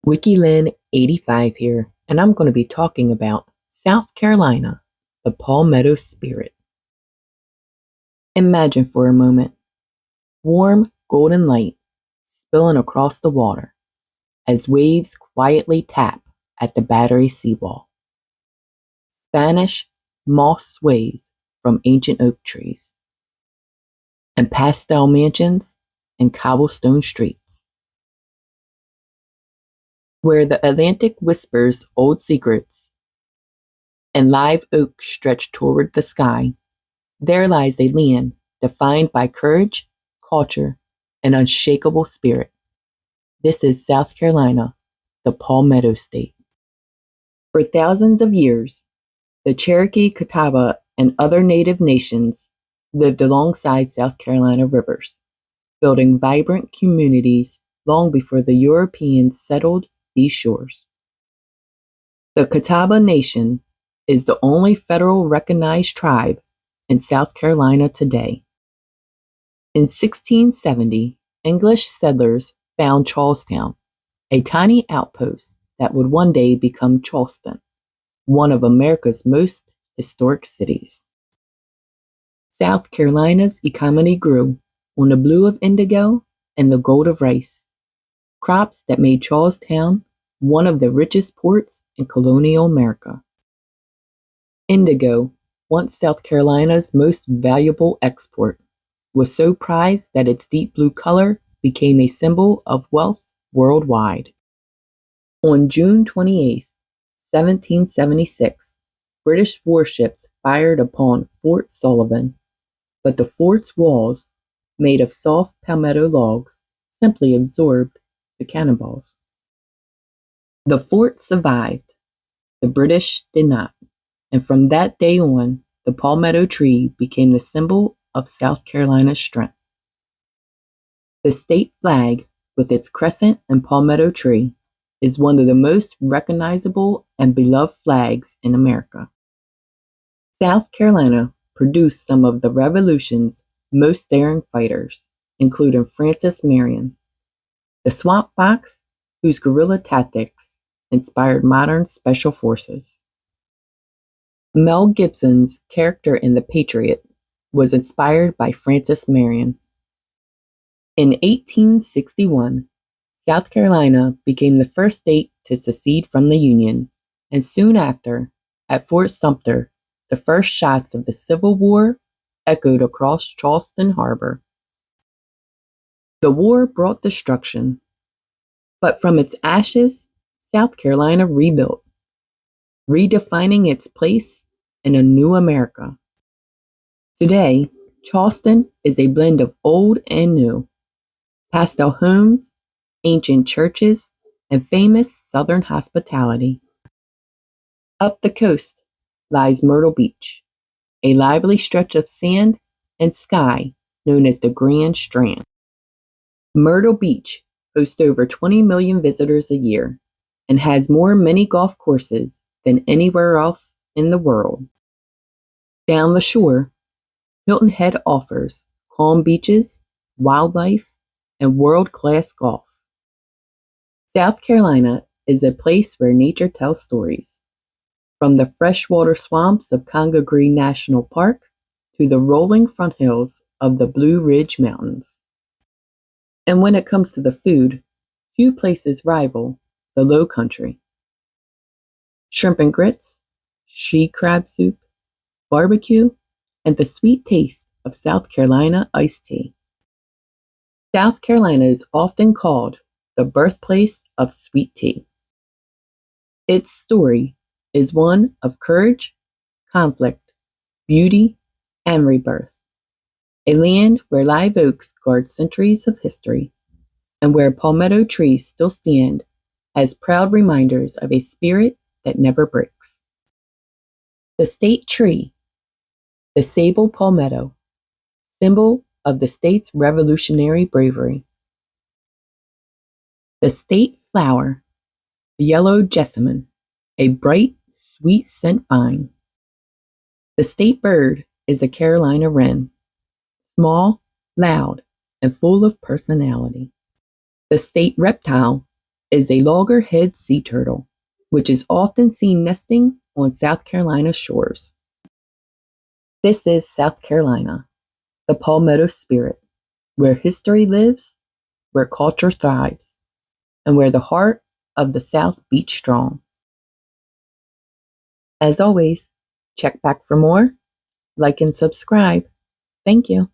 WikiLin85 here, and I'm going to be talking about South Carolina, the Palmetto Spirit. Imagine for a moment warm golden light spilling across the water as waves quietly tap at the Battery seawall. Spanish moss sways from ancient oak trees, and pastel mansions and cobblestone streets. Where the Atlantic whispers old secrets and live oaks stretch toward the sky, there lies a land defined by courage, culture, and unshakable spirit. This is South Carolina, the Palmetto State. For thousands of years, the Cherokee, Catawba, and other native nations lived alongside South Carolina rivers, building vibrant communities long before the Europeans settled these shores. The Catawba Nation is the only federal recognized tribe in South Carolina today. In 1670, English settlers found Charlestown, a tiny outpost that would one day become Charleston, one of America's most historic cities. South Carolina's economy grew on the blue of indigo and the gold of rice, crops that made Charlestown one of the richest ports in colonial America. Indigo, once South Carolina's most valuable export, was so prized that its deep blue color became a symbol of wealth worldwide. On June 28, 1776, British warships fired upon Fort Sullivan, but the fort's walls, made of soft palmetto logs, simply absorbed the cannonballs. The fort survived, the British did not, and from that day on, the palmetto tree became the symbol of South Carolina's strength. The state flag, with its crescent and palmetto tree, is one of the most recognizable and beloved flags in America. South Carolina produced some of the Revolution's most daring fighters, including Francis Marion, the Swamp Fox, whose guerrilla tactics inspired modern special forces. Mel Gibson's character in The Patriot was inspired by Francis Marion. In 1861, South Carolina became the first state to secede from the Union, and soon after, at Fort Sumter, the first shots of the Civil War echoed across Charleston Harbor. The war brought destruction, but from its ashes, South Carolina rebuilt, redefining its place in a new America. Today, Charleston is a blend of old and new, pastel homes, ancient churches, and famous Southern hospitality. Up the coast lies Myrtle Beach, a lively stretch of sand and sky known as the Grand Strand. Myrtle Beach hosts over 20 million visitors a year and has more mini golf courses than anywhere else in the world. Down the shore, Hilton Head offers calm beaches, wildlife, and world-class golf. South Carolina is a place where nature tells stories, from the freshwater swamps of Congo Green National Park to the rolling front hills of the Blue Ridge Mountains. And when it comes to the food, few places rival the Low Country. Shrimp and grits, she crab soup, barbecue, and the sweet taste of South Carolina iced tea. South Carolina is often called the birthplace of sweet tea. Its story is one of courage, conflict, beauty, and rebirth. A land where live oaks guard centuries of history, and where palmetto trees still stand as proud reminders of a spirit that never breaks. The state tree, the sable palmetto, symbol of the state's revolutionary bravery. The state flower, the yellow jessamine, a bright, sweet scent vine. The state bird is a Carolina wren, small, loud, and full of personality. The state reptile is a loggerhead sea turtle, which is often seen nesting on South Carolina shores. This is South Carolina, the Palmetto spirit, where history lives, where culture thrives, and where the heart of the South beats strong. As always, check back for more, like and subscribe. Thank you.